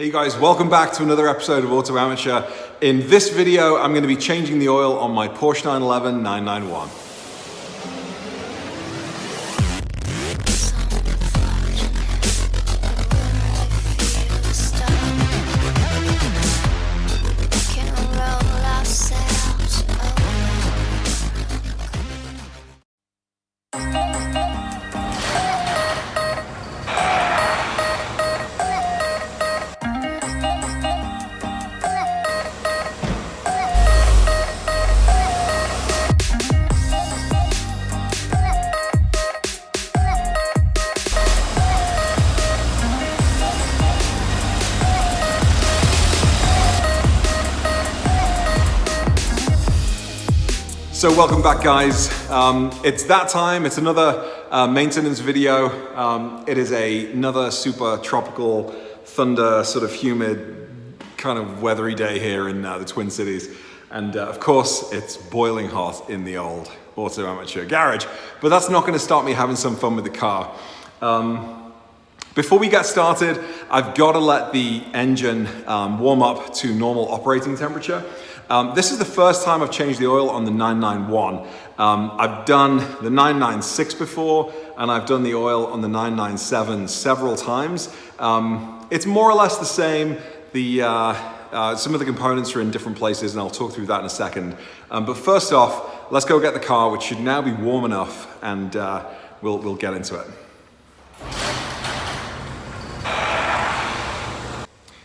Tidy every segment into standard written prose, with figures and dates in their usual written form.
Hey guys, welcome back to another episode of Auto Amateur. In this video, I'm going to be changing the oil on my Porsche 911 991. So welcome back guys, it's that time, it's another maintenance video. It is another super tropical, thunder, sort of humid, kind of weathery day here in the Twin Cities. And of course, it's boiling hot in the old Auto Amateur garage, but that's not gonna stop me having some fun with the car. Before we get started, I've gotta let the engine warm up to normal operating temperature. This is the first time I've changed the oil on the 991. I've done the 996 before, and I've done the oil on the 997 several times. It's more or less the same. Some of the components are in different places, and I'll talk through that in a second. But first off, let's go get the car, which should now be warm enough, and we'll get into it.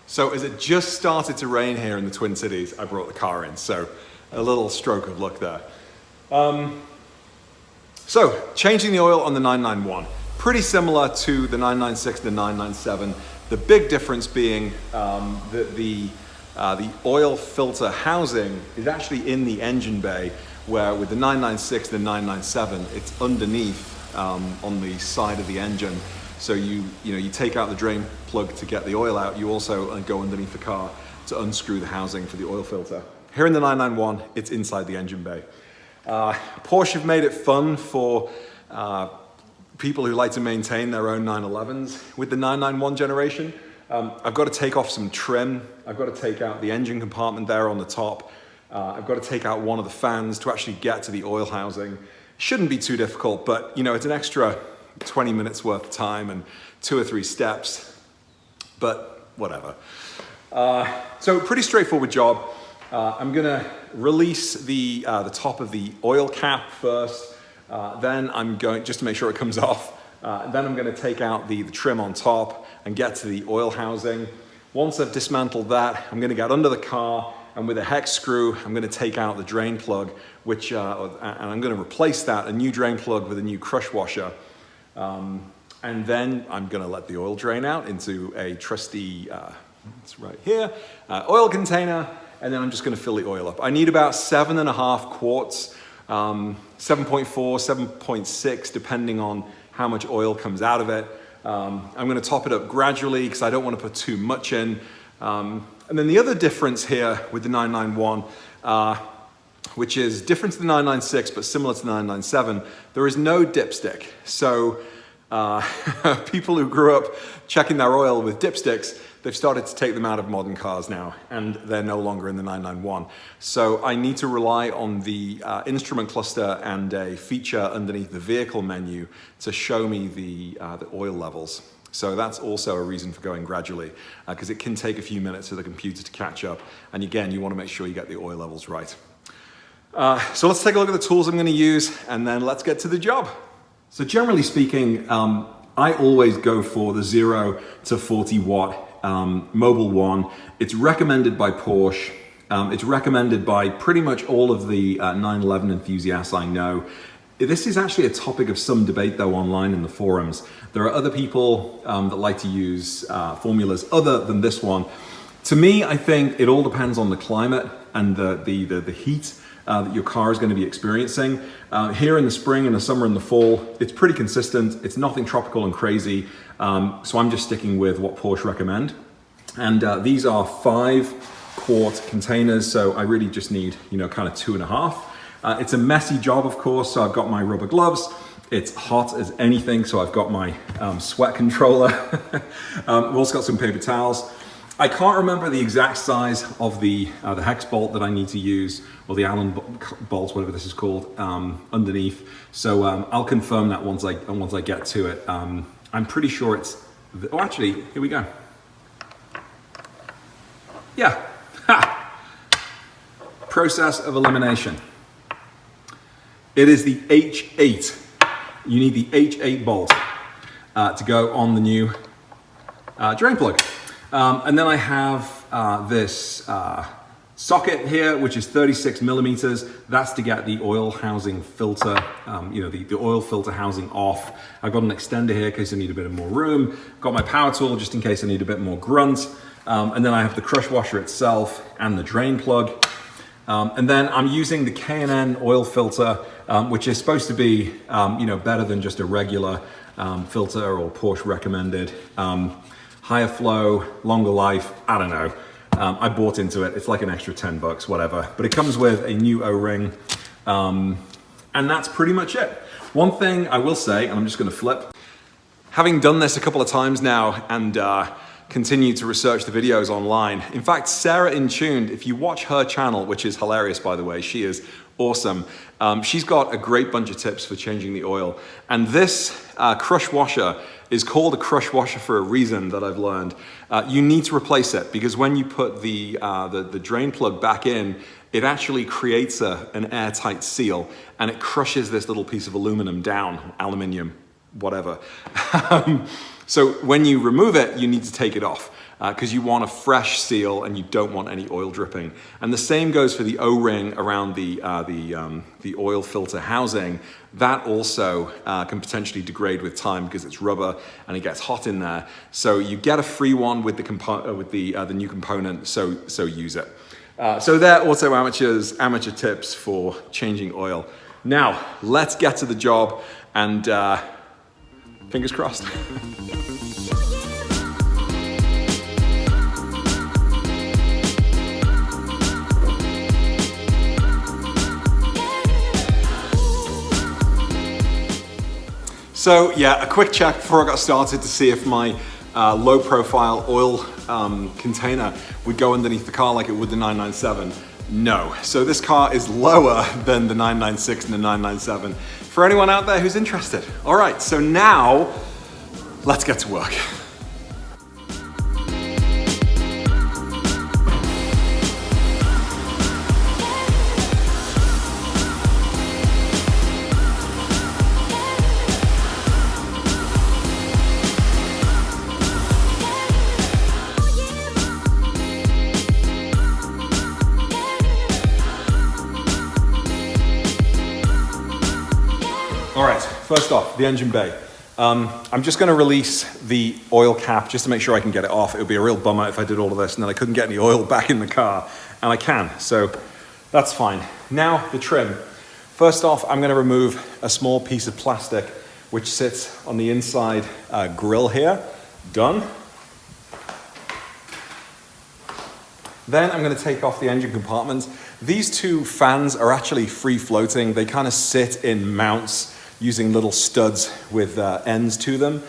So as it just started to rain here in the Twin Cities, I brought the car in, so a little stroke of luck there. So changing the oil on the 991, pretty similar to the 996 and the 997. The big difference being that the oil filter housing is actually in the engine bay, where with the 996 and the 997, it's underneath on the side of the engine. So you take out the drain plug to get the oil out. You also go underneath the car to unscrew the housing for the oil filter. Here in the 991, it's inside the engine bay. Porsche have made it fun for people who like to maintain their own 911s. With the 991 generation, I've got to take off some trim. I've got to take out the engine compartment there on the top. I've got to take out one of the fans to actually get to the oil housing. Shouldn't be too difficult, but it's an extra 20 minutes worth of time and 2 or 3 steps, but whatever. So pretty straightforward job. I'm gonna release the top of the oil cap first. Then I'm going, just to make sure it comes off, then I'm gonna take out the trim on top and get to the oil housing. Once I've dismantled that, I'm gonna get under the car, and with a hex screw, I'm gonna take out the drain plug, and I'm gonna replace that, a new drain plug with a new crush washer. And then I'm gonna let the oil drain out into a trusty, it's right here, oil container, and then I'm just gonna fill the oil up. I need about 7.5 quarts, 7.4, 7.6, depending on how much oil comes out of it. I'm gonna top it up gradually because I don't wanna put too much in. And then the other difference here with the 991, which is different to the 996 but similar to the 997, there is no dipstick. So people who grew up checking their oil with dipsticks, they've started to take them out of modern cars now, and they're no longer in the 991. So I need to rely on the instrument cluster and a feature underneath the vehicle menu to show me the oil levels. So that's also a reason for going gradually, because it can take a few minutes for the computer to catch up. And again, you want to make sure you get the oil levels right. So let's take a look at the tools I'm going to use, and then let's get to the job. So generally speaking, I always go for the 0 to 40 watt Mobile One. It's recommended by Porsche. It's recommended by pretty much all of the 911 enthusiasts I know. This is actually a topic of some debate though online in the forums. There are other people that like to use formulas other than this one. To me, I think it all depends on the climate and the heat that your car is going to be experiencing. Here in the spring, in the summer, and the fall, it's pretty consistent. It's nothing tropical and crazy. So I'm just sticking with what Porsche recommend. And these are 5 quart containers. So I really just need, kind of 2.5. It's a messy job, of course. So I've got my rubber gloves. It's hot as anything. So I've got my sweat controller. We've also got some paper towels. I can't remember the exact size of the hex bolt that I need to use, or the Allen bolt, whatever this is called, underneath. So I'll confirm that once I get to it. I'm pretty sure it's. Oh, actually, here we go. Yeah. Ha! Process of elimination. It is the H8. You need the H8 bolt to go on the new drain plug. And then I have this socket here, which is 36 millimeters. That's to get the oil housing filter, the oil filter housing off. I've got an extender here in case I need a bit of more room. Got my power tool just in case I need a bit more grunt. And then I have the crush washer itself and the drain plug. And then I'm using the K&N oil filter, which is supposed to be, better than just a regular filter or Porsche recommended. Higher flow, longer life, I don't know. I bought into it. It's like an extra 10 bucks, whatever. But it comes with a new O-ring. And that's pretty much it. One thing I will say, and I'm just gonna flip. Having done this a couple of times now and continue to research the videos online. In fact, Sarah In Tuned, if you watch her channel, which is hilarious by the way, she is awesome. She's got a great bunch of tips for changing the oil. And this crush washer is called a crush washer for a reason that I've learned. You need to replace it because when you put the drain plug back in, it actually creates an airtight seal and it crushes this little piece of aluminum down, aluminium, whatever. So when you remove it, you need to take it off because you want a fresh seal and you don't want any oil dripping. And the same goes for the O-ring around the oil filter housing. That also can potentially degrade with time because it's rubber and it gets hot in there. So you get a free one with the new component. So use it. So they're Auto Amateurs amateur tips for changing oil. Now let's get to the job and fingers crossed. So yeah, a quick check before I got started to see if my low profile oil container would go underneath the car like it would the 997. No. So this car is lower than the 996 and the 997. For anyone out there who's interested. All right, so now let's get to work. All right, first off, the engine bay. I'm just gonna release the oil cap just to make sure I can get it off. It would be a real bummer if I did all of this and then I couldn't get any oil back in the car, and I can, so that's fine. Now, the trim. First off, I'm gonna remove a small piece of plastic which sits on the inside grill here. Done. Then I'm gonna take off the engine compartment. These two fans are actually free floating. They kind of sit in mounts using little studs with ends to them.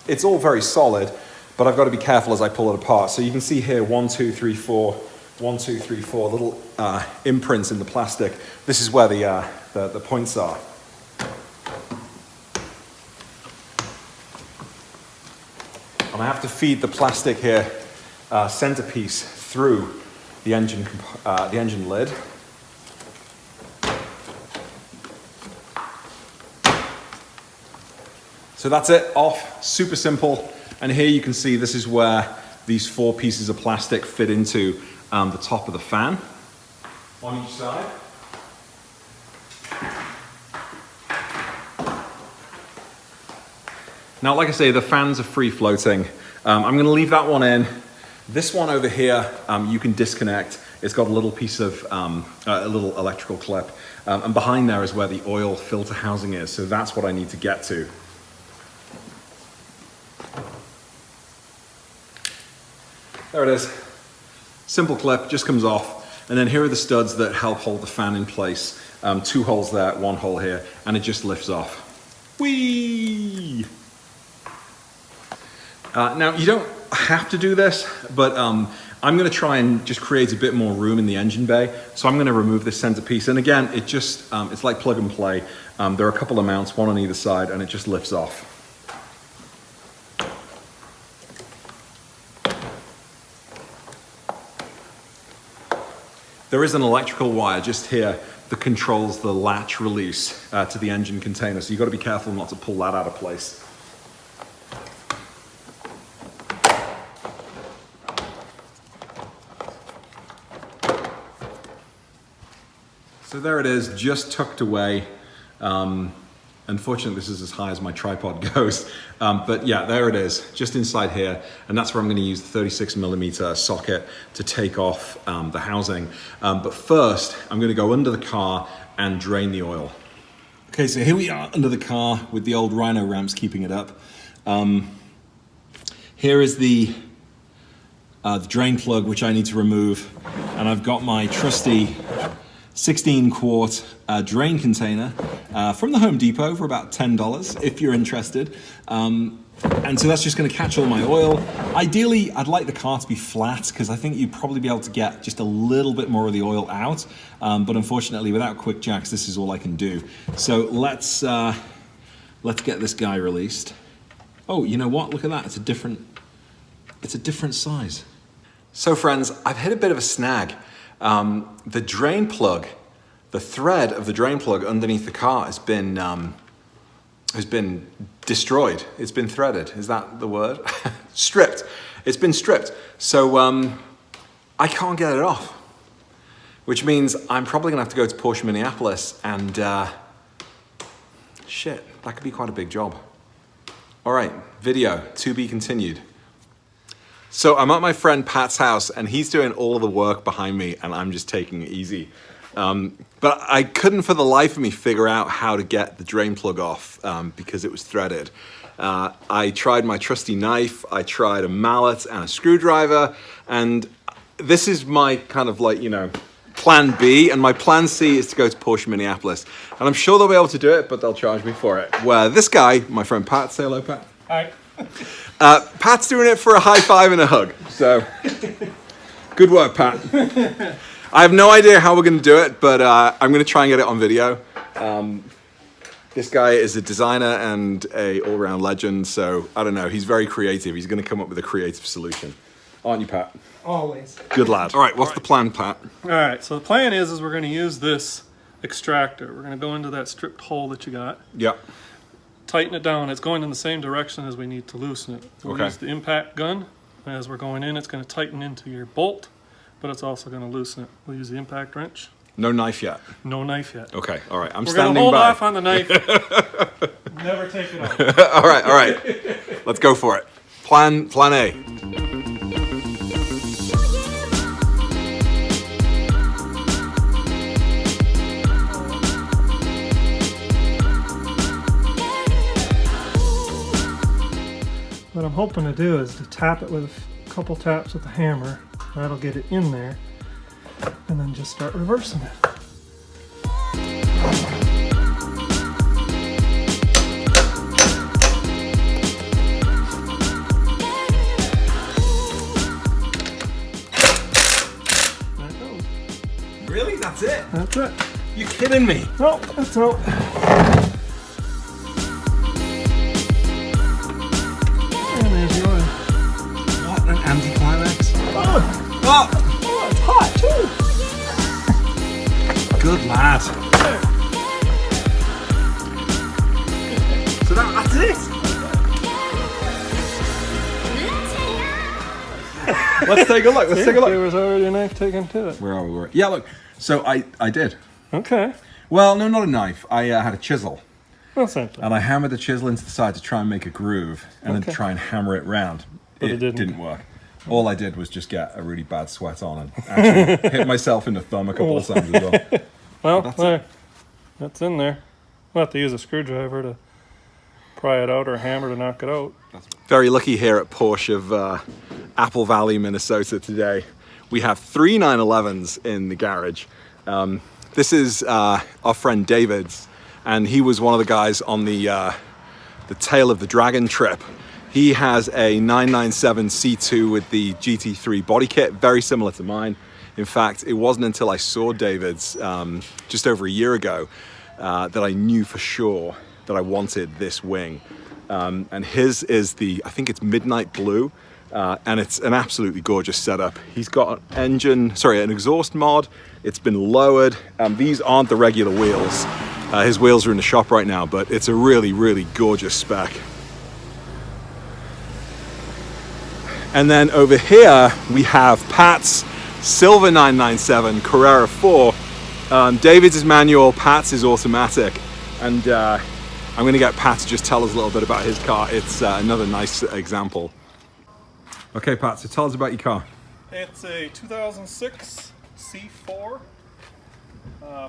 It's all very solid, but I've got to be careful as I pull it apart. So you can see here 1, 2, 3, 4, 1, 2, 3, 4 little imprints in the plastic. This is where the points are. And I have to feed the plastic here centerpiece through the engine lid. So that's it, off, super simple. And here you can see this is where these 4 pieces of plastic fit into the top of the fan on each side. Now, like I say, the fans are free floating. I'm gonna leave that one in. This one over here, you can disconnect. It's got a little piece of, a little electrical clip. And behind there is where the oil filter housing is. So that's what I need to get to. There it is. Simple clip, just comes off. And then here are the studs that help hold the fan in place. 2 holes there, 1 hole here, and it just lifts off. Whee! Now, you don't have to do this, but I'm going to try and just create a bit more room in the engine bay. So I'm going to remove this centerpiece. And again, it just, it's like plug and play. There are a couple of mounts, one on either side, and it just lifts off. There is an electrical wire just here that controls the latch release to the engine container. So you've got to be careful not to pull that out of place. So there it is, just tucked away. Unfortunately, this is as high as my tripod goes. But yeah, there it is, just inside here. And that's where I'm going to use the 36mm socket to take off the housing. But first, I'm going to go under the car and drain the oil. Okay, so here we are under the car with the old Rhino ramps keeping it up. Here is the drain plug, which I need to remove. And I've got my trusty 16-quart drain container from the Home Depot for about $10 if you're interested. And so that's just going to catch all my oil. Ideally, I'd like the car to be flat because I think you'd probably be able to get just a little bit more of the oil out. But unfortunately, without quick jacks, this is all I can do. So let's get this guy released. Oh, you know what? Look at that. It's a different size. So friends, I've hit a bit of a snag. The drain plug, the thread of the drain plug underneath the car has been destroyed. It's been threaded. Is that the word? Stripped. It's been stripped. So I can't get it off, which means I'm probably gonna have to go to Porsche Minneapolis and shit, that could be quite a big job. All right, video to be continued. So I'm at my friend Pat's house and he's doing all of the work behind me and I'm just taking it easy. But I couldn't for the life of me figure out how to get the drain plug off because it was threaded. I tried my trusty knife, I tried a mallet and a screwdriver, and this is my kind of like, you know, plan B, and my plan C is to go to Porsche Minneapolis. And I'm sure they'll be able to do it, but they'll charge me for it. Where this guy, my friend Pat, say hello, Pat. Hi. Pat's doing it for a high five and a hug. So, good work, Pat. I have no idea how we're going to do it, but I'm going to try and get it on video. This guy is a designer and a all-round legend, so I don't know. He's very creative. He's going to come up with a creative solution. Aren't you, Pat? Always. Good lad. All right, what's the plan, Pat? All right, so the plan is we're going to use this extractor. We're going to go into that stripped hole that you got. Yeah. Tighten it down. It's going in the same direction as we need to loosen it. We'll use the impact gun. As we're going in, it's going to tighten into your bolt, but it's also going to loosen it. We'll use the impact wrench. No knife yet? No knife yet. Okay, all right. I'm We're standing by. We're going to hold off on the knife. Never take it off. All right. Let's go for it. Plan A. What I'm hoping to do is to tap it with a couple taps with the hammer. That'll get it in there, and then just start reversing it. There it goes. Really? That's it? That's it. You're kidding me? No, that's out. What an anticlimax. Oh, it's hot too. Good lad. So that's it. Let's take a look. There was already a knife taken to it. Where are we? Yeah, look. So I did. Okay. Well, no, not a knife. I had a chisel. Well, same thing. And I hammered the chisel into the side to try and make a groove and then try and hammer it round. But it didn't work. All I did was just get a really bad sweat on and actually hit myself in the thumb a couple of times as well. Well, that's in there. We'll have to use a screwdriver to pry it out or a hammer to knock it out. Very lucky here at Porsche of Apple Valley, Minnesota today. We have 3 911s in the garage. This is our friend David's, and he was one of the guys on the Tail of the Dragon trip. He has a 997 C2 with the GT3 body kit, very similar to mine. In fact, it wasn't until I saw David's just over a year ago that I knew for sure that I wanted this wing. And his is I think it's midnight blue, and it's an absolutely gorgeous setup. He's got an exhaust mod. It's been lowered. These aren't the regular wheels. His wheels are in the shop right now, but it's a really, really gorgeous spec. And then over here, we have Pat's silver 997 Carrera 4. David's is manual, Pat's is automatic. And I'm gonna get Pat to just tell us a little bit about his car. It's another nice example. Okay, Pat, so tell us about your car. It's a 2006 C4.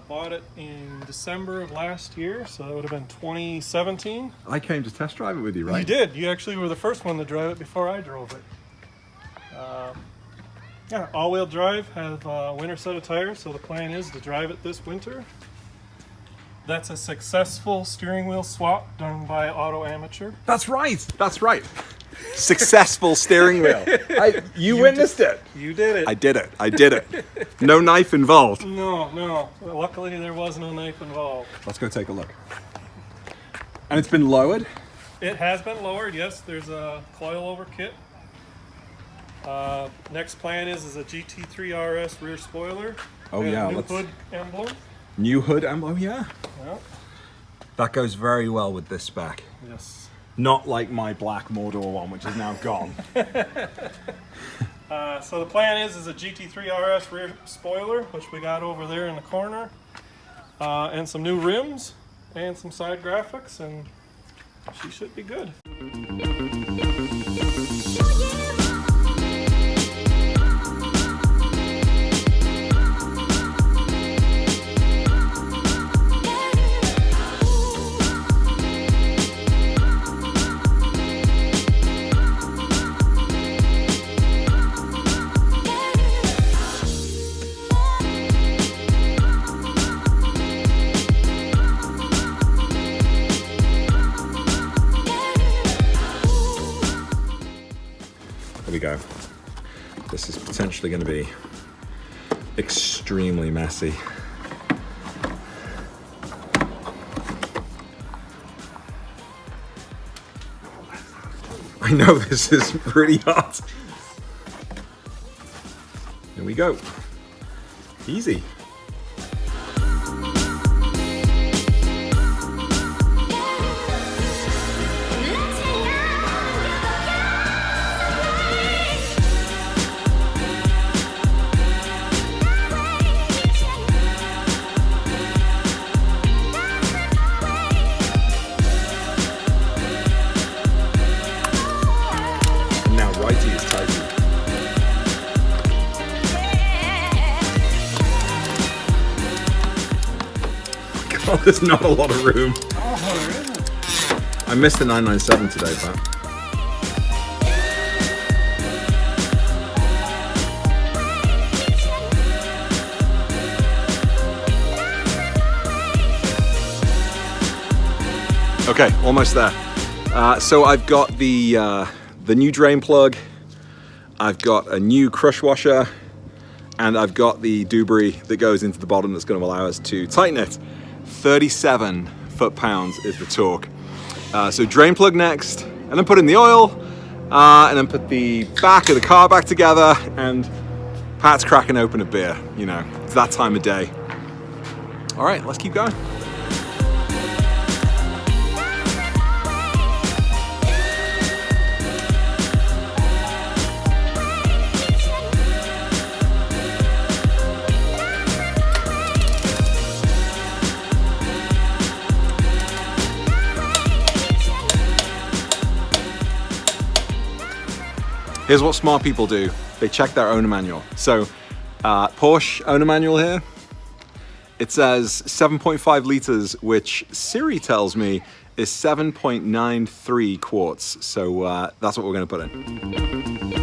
Bought it in December of last year, so that would have been 2017. I came to test drive it with you, right? You did. You actually were the first one to drive it before I drove it. Yeah, all-wheel drive, have a winter set of tires, so the plan is to drive it this winter. That's a successful steering wheel swap done by Auto Amateur. That's right. That's right. Successful steering wheel. You witnessed it. You did it. I did it. I did it. No knife involved. No. Luckily, there was no knife involved. Let's go take a look. And it's been lowered? It has been lowered, yes. There's a coilover kit. Next plan is a GT3 RS rear spoiler. Oh, and yeah. New hood emblem. New hood emblem, yeah. Yep. That goes very well with this spec. Yes. Not like my black Mordor one, which is now gone. So the plan is a GT3 RS rear spoiler, which we got over there in the corner, and some new rims and some side graphics, and she should be good. Here we go. This is potentially going to be extremely messy. I know this is pretty hot. Here we go. Easy. Oh, there's not a lot of room. Oh, there isn't. I missed the 997 today, Pat. Okay, almost there. So I've got the new drain plug, I've got a new crush washer, and I've got the debris that goes into the bottom that's going to allow us to tighten it. 37 foot-pounds is the torque. So drain plug next, and then put in the oil, and then put the back of the car back together, and Pat's cracking open a beer. You know, it's that time of day. All right, let's keep going. Here's what smart people do. They check their owner manual. So Porsche owner manual here, it says 7.5 liters, which Siri tells me is 7.93 quarts. So that's what we're gonna put in.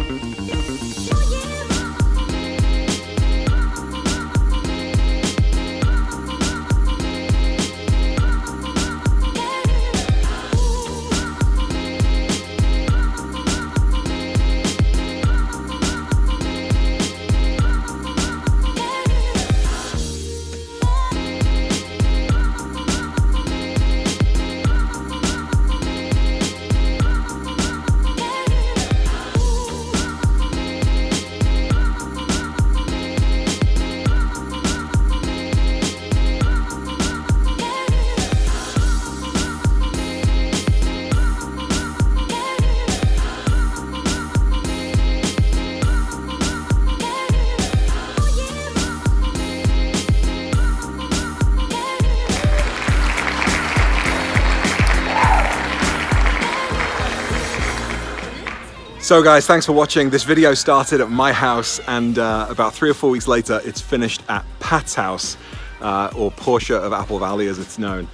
So guys, thanks for watching. This video started at my house, and about 3 or 4 weeks later, it's finished at Pat's house, or Porsche of Apple Valley as it's known.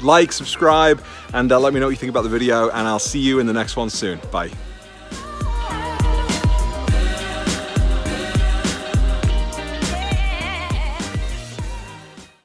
Like, subscribe, and let me know what you think about the video, and I'll see you in the next one soon. Bye.